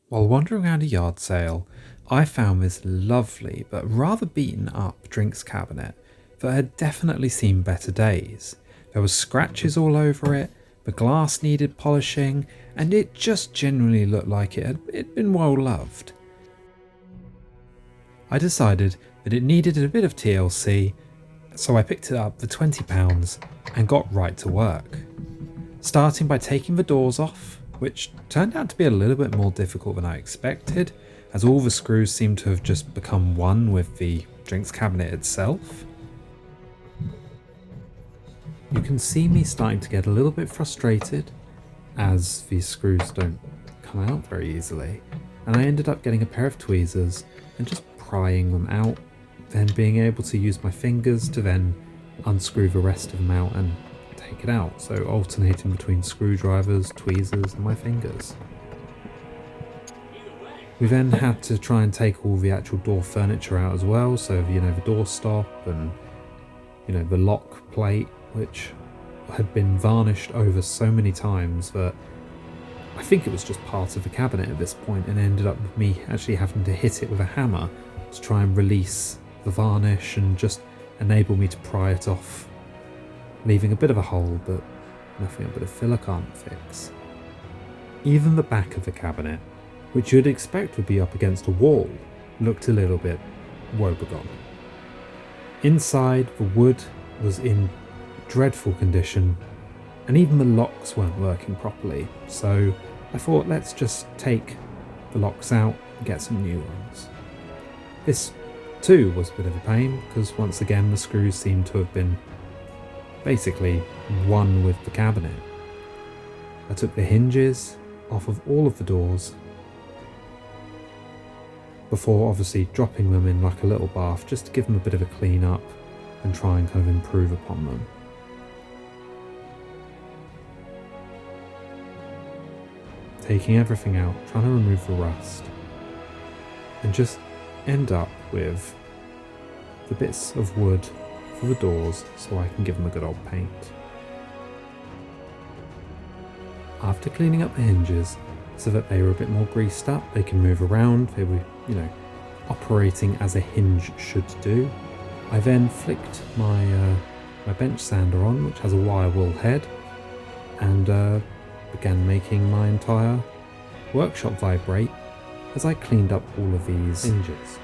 While wandering around a yard sale, I found this lovely but rather beaten up drinks cabinet that had definitely seen better days. There were scratches all over it, the glass needed polishing, and it just genuinely looked like it'd been well loved. I decided that it needed a bit of TLC, so I picked it up for £20 and got right to work. Starting by taking the doors off, which turned out to be a little bit more difficult than I expected, as all the screws seemed to have just become one with the drinks cabinet itself. You can see me starting to get a little bit frustrated, as these screws don't come out very easily, and I ended up getting a pair of tweezers and just prying them out, then being able to use my fingers to then unscrew the rest of them out and take it out, so alternating between screwdrivers, tweezers and my fingers. We then had to try and take all the actual door furniture out as well, so the door stop and the lock plate, which had been varnished over so many times that I think it was just part of the cabinet at this point, and ended up with me actually having to hit it with a hammer to try and release the varnish and just enable me to pry it off, leaving a bit of a hole, but nothing a bit of filler can't fix. Even the back of the cabinet, which you'd expect would be up against a wall, looked a little bit woebegone. Inside, the wood was in dreadful condition, and even the locks weren't working properly, so I thought, let's just take the locks out and get some new ones. This too was a bit of a pain, because once again the screws seemed to have been basically one with the cabinet. I took the hinges off of all of the doors before obviously dropping them in like a little bath, just to give them a bit of a clean up and try and kind of improve upon them. Taking everything out, trying to remove the rust, and just end up with the bits of wood for the doors so I can give them a good old paint. After cleaning up the hinges so that they were a bit more greased up, they can move around, they were, operating as a hinge should do, I then flicked my bench sander on, which has a wire wool head, and began making my entire workshop vibrate as I cleaned up all of these hinges.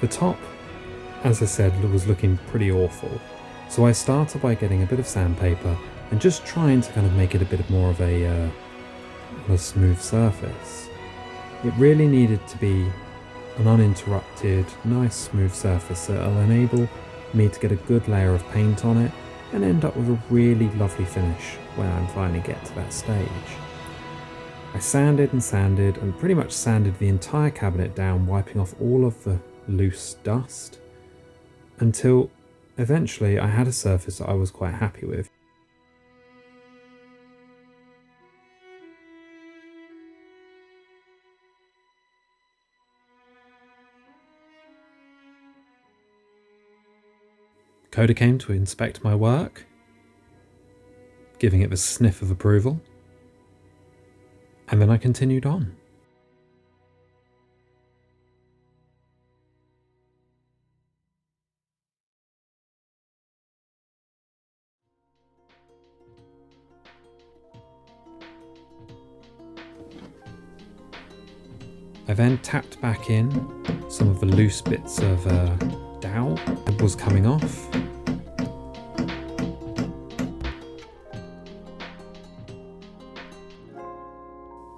The top, as I said, was looking pretty awful, so I started by getting a bit of sandpaper and just trying to kind of make it a bit more of a smooth surface. It really needed to be an uninterrupted, nice smooth surface that will enable me to get a good layer of paint on it and end up with a really lovely finish when I finally get to that stage. I sanded and pretty much sanded the entire cabinet down, wiping off all of the loose dust, until eventually I had a surface that I was quite happy with. Coda came to inspect my work, giving it the sniff of approval, and then I continued on. I then tapped back in some of the loose bits of dowel that was coming off.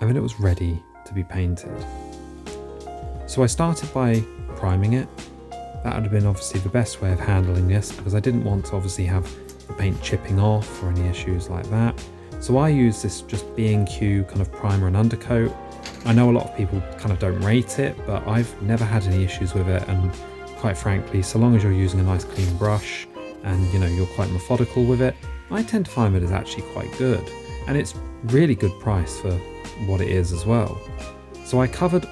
And then it was ready to be painted. So I started by priming it. That would have been obviously the best way of handling this, because I didn't want to obviously have the paint chipping off or any issues like that. So I used this just B&Q kind of primer and undercoat. I know a lot of people kind of don't rate it, but I've never had any issues with it, and quite frankly, so long as you're using a nice clean brush and you're quite methodical with it, I tend to find that it's actually quite good, and it's really good price for what it is as well. So I covered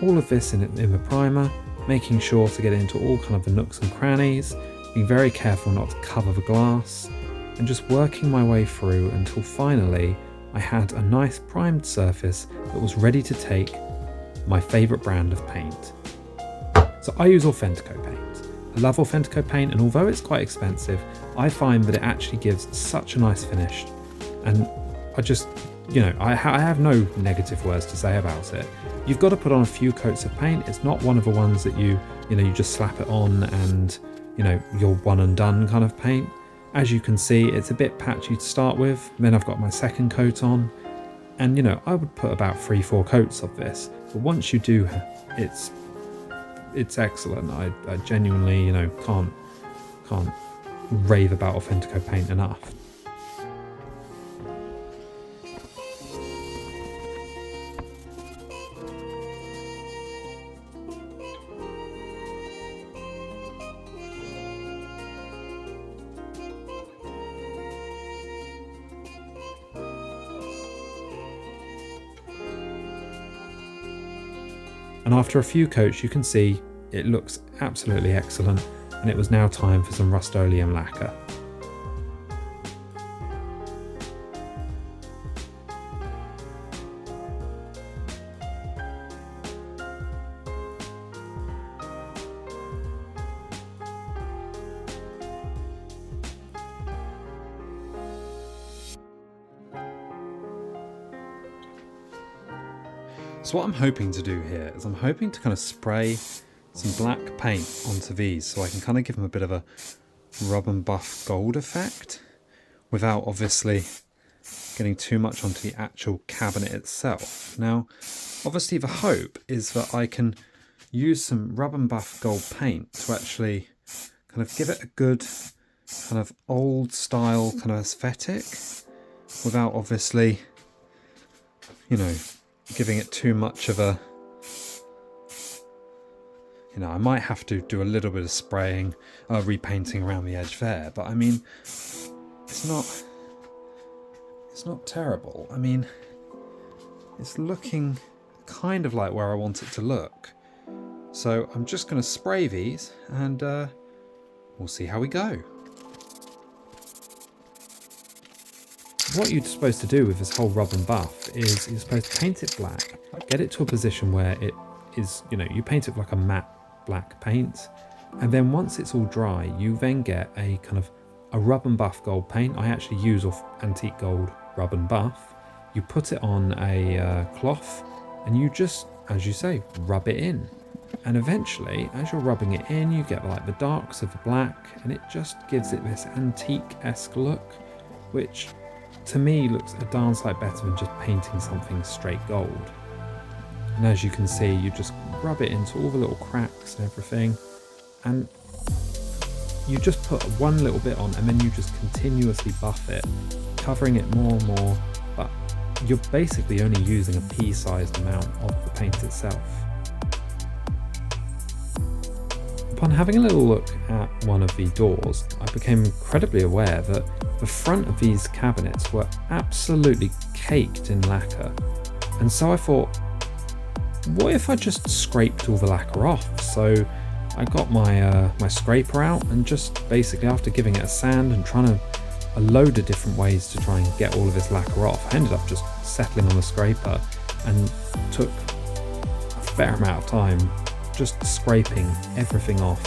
all of this in the primer, making sure to get into all kind of the nooks and crannies, being very careful not to cover the glass, and just working my way through until finally I had a nice primed surface that was ready to take my favourite brand of paint. So I use Authentico paint. I love Authentico paint, and although it's quite expensive, I find that it actually gives such a nice finish, and I just, I have no negative words to say about it. You've got to put on a few coats of paint. It's not one of the ones that you just slap it on and you're one and done kind of paint. As you can see, it's a bit patchy to start with. Then I've got my second coat on, and I would put about 3-4 coats of this. But once you do, it's excellent. I genuinely can't rave about Authentico paint enough. And after a few coats, you can see it looks absolutely excellent, and it was now time for some Rust-Oleum lacquer. So what I'm hoping to do here is I'm hoping to kind of spray some black paint onto these so I can kind of give them a bit of a rub and buff gold effect without obviously getting too much onto the actual cabinet itself. Now, obviously the hope is that I can use some rub and buff gold paint to actually kind of give it a good kind of old style kind of aesthetic without obviously, giving it too much of a, I might have to do a little bit of spraying, repainting around the edge there, but I mean, it's not terrible. I mean, it's looking kind of like where I want it to look. So I'm just going to spray these and we'll see how we go. What you're supposed to do with this whole rub and buff is you're supposed to paint it black, get it to a position where it is, you paint it like a matte black paint, and then once it's all dry, you then get a kind of a rub and buff gold paint. I actually use antique gold rub and buff. You put it on a cloth and you just, as you say, rub it in. And eventually, as you're rubbing it in, you get like the darks of the black, and it just gives it this antique-esque look, which to me looks a darn sight better than just painting something straight gold. And as you can see, you just rub it into all the little cracks and everything, and you just put one little bit on and then you just continuously buff it, covering it more and more, but you're basically only using a pea-sized amount of the paint itself. Upon having a little look at one of the doors, I became incredibly aware that the front of these cabinets were absolutely caked in lacquer. And so I thought, what if I just scraped all the lacquer off? So I got my my scraper out, and just basically after giving it a sand and trying a load of different ways to try and get all of this lacquer off, I ended up just settling on the scraper and took a fair amount of time just scraping everything off.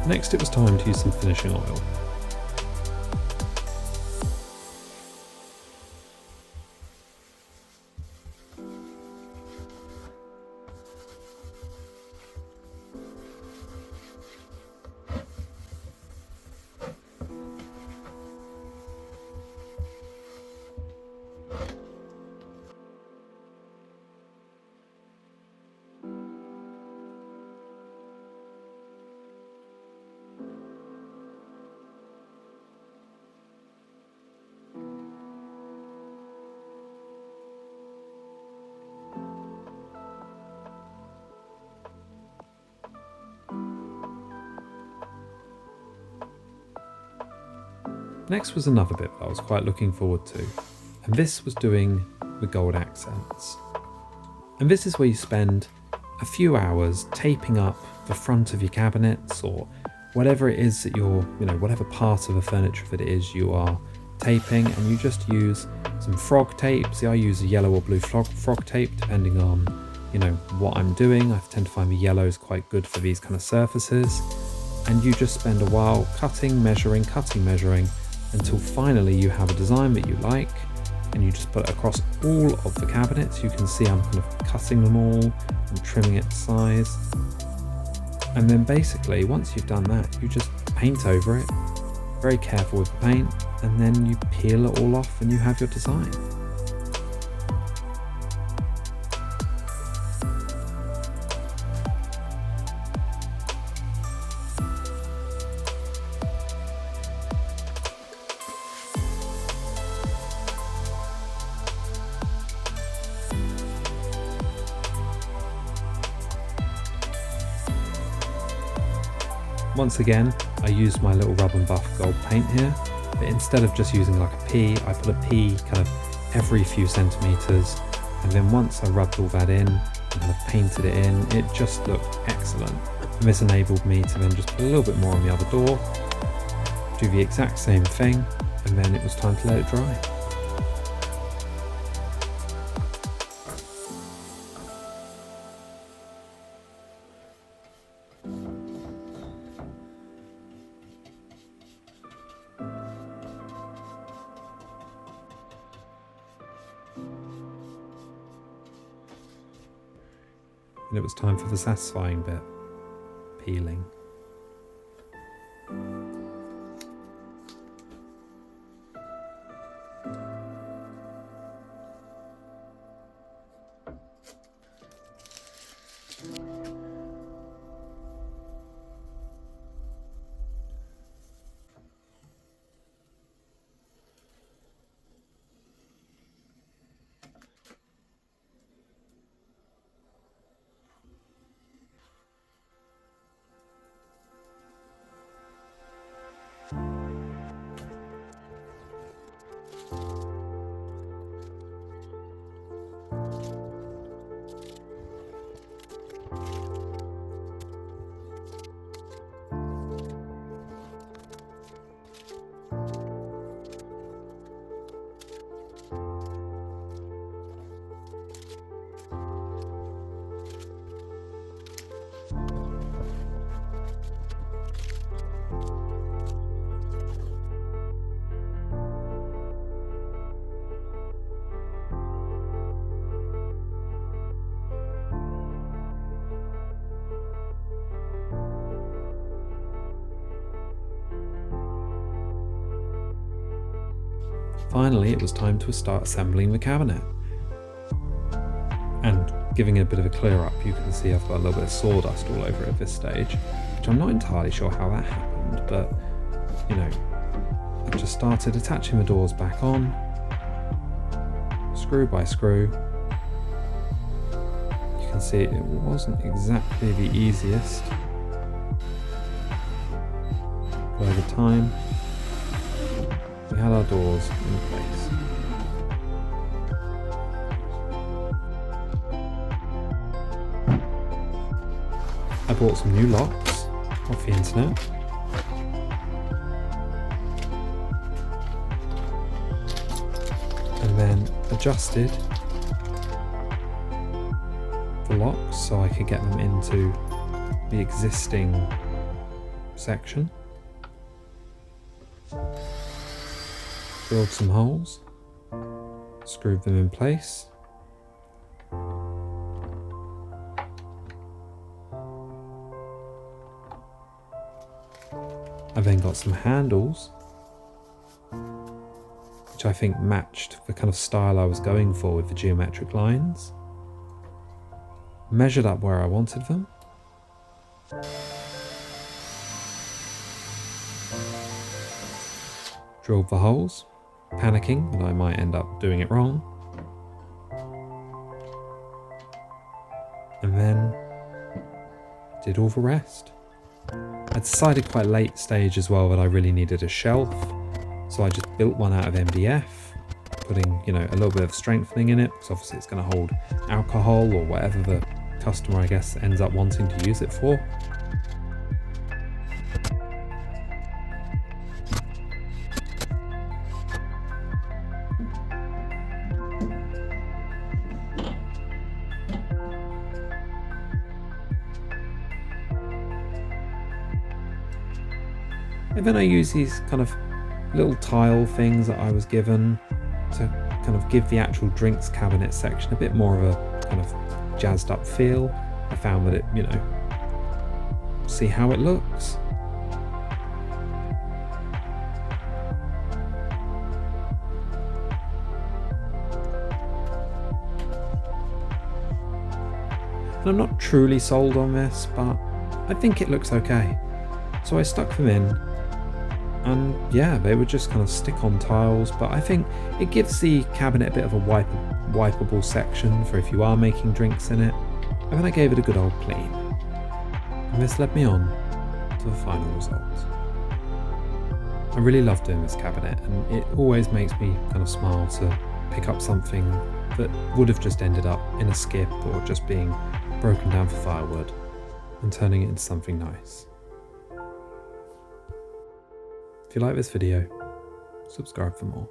Next, it was time to use some finishing oil. Next was another bit that I was quite looking forward to, and this was doing the gold accents. And this is where you spend a few hours taping up the front of your cabinets or whatever it is that you're, whatever part of the furniture that it is you are taping, and you just use some frog tape. See, I use a yellow or blue frog tape depending on, what I'm doing. I tend to find the yellow is quite good for these kind of surfaces. And you just spend a while cutting, measuring, until finally you have a design that you like, and you just put it across all of the cabinets. You can see I'm kind of cutting them all and trimming it to size. And then basically, once you've done that, you just paint over it, very careful with the paint, and then you peel it all off and you have your design. Once again, I used my little Rub and Buff gold paint here, but instead of just using like a P, I put a P kind of every few centimeters, and then once I rubbed all that in and kind of painted it in, it just looked excellent. And this enabled me to then just put a little bit more on the other door, do the exact same thing, and then it was time to let it dry. And it was time for the satisfying bit, peeling. Finally, it was time to start assembling the cabinet. And giving it a bit of a clear up, you can see I've got a little bit of sawdust all over it at this stage, which I'm not entirely sure how that happened, but I've just started attaching the doors back on, screw by screw. You can see it wasn't exactly the easiest, but over time we had our doors in place. I bought some new locks off the internet. And then adjusted the locks so I could get them into the existing section. Drilled some holes, screwed them in place. I then got some handles, which I think matched the kind of style I was going for with the geometric lines. Measured up where I wanted them. Drilled the holes, panicking that I might end up doing it wrong. And then did all the rest. I decided quite late stage as well that I really needed a shelf, So I just built one out of MDF, putting, you know, a little bit of strengthening in it, because obviously it's going to hold alcohol or whatever the customer, I guess, ends up wanting to use it for. And then I use these kind of little tile things that I was given to kind of give the actual drinks cabinet section a bit more of a kind of jazzed up feel. I found that it, you know, see how it looks. And I'm not truly sold on this, but I think it looks okay. So I stuck them in. And yeah, they would just kind of stick on tiles, but I think it gives the cabinet a bit of a wipeable section for if you are making drinks in it. And then I gave it a good old clean. And this led me on to the final result. I really love doing this cabinet, and it always makes me kind of smile to pick up something that would have just ended up in a skip or just being broken down for firewood and turning it into something nice. If you like this video, subscribe for more.